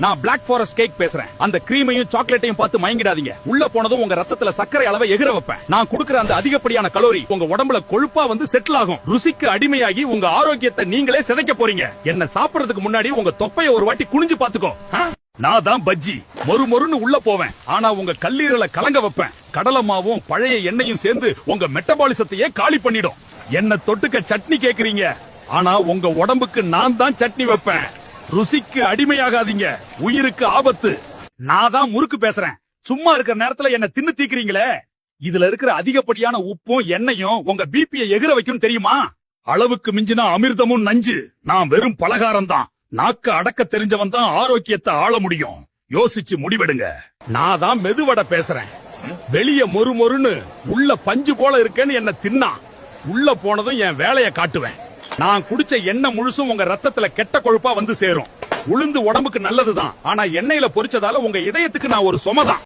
நான் black forest cake பேசுறேன். அந்த கிரீமையும் சாக்லேட்டையும் பார்த்து மயங்கிடாதீங்க. உள்ள போனதும் உங்க ரத்தத்துல சர்க்கரை அளவை எகிர வைப்பேன். நான் கொடுக்கிற அந்த அதிகப்படியான கலோரி உங்க உடம்புல கொழுப்பா வந்து செட்டில் ஆகும். ருசிக்கு அடிமையாகி உங்க ஆரோக்கியத்தை நீங்களே சிதைக்க போறீங்க. என்ன சாப்பிடுறதுக்கு முன்னாடி உங்க தொப்பைய ஒரு வாட்டி குனிஞ்சு பாத்துக்கோ. நான் தான் பஜ்ஜி. மொறுன்னு உள்ள போவேன். ஆனா உங்க கல்லீரலை கலங்க வைப்பேன். கடலமாவும் பழைய எண்ணெயும் சேர்ந்து உங்க மெட்டபாலிசத்தையே காலி பண்ணிடும். என்ன தொட்டுக்க சட்னி கேக்குறீங்க. ஆனா உங்க உடம்புக்கு நான் தான் சட்னி வைப்பேன். ருசிக்கு அடிமையாகாதீங்க. உயிருக்கு ஆபத்து. நான் தான் முறுக்கு பேசுறேன். சும்மா இருக்கிற நேரத்துல என்ன தின்னு தீக்குறீங்களே. இதுல இருக்கிற அதிகப்படியான உப்பும் எண்ணெயும் உங்க பிபியை எகிர வைக்கும் தெரியுமா? அளவுக்கு மிஞ்சினா அமிர்தமும் நஞ்சு. நான் வெறும் பலகாரம் தான். நாக்க அடக்க தெரிஞ்சவன் தான் ஆரோக்கியத்தை ஆள முடியும். யோசிச்சு முடிவெடுங்க. நான் தான் மெதுவட பேசுறேன். வெளிய மொறுன்னு உள்ள பஞ்சு போல இருக்கேன்னு என்ன தின்னா உள்ள போனதும் என் வேலைய காட்டுவேன். நான் குடிச்ச எண்ணெய் முழுசும் உங்க ரத்தத்துல கெட்ட கொழுப்பா வந்து சேரும். உளுந்து உடம்புக்கு நல்லதுதான். ஆனா எண்ணெயில பொரிச்சதால உங்க இதயத்துக்கு நான் ஒரு சுமைதான்.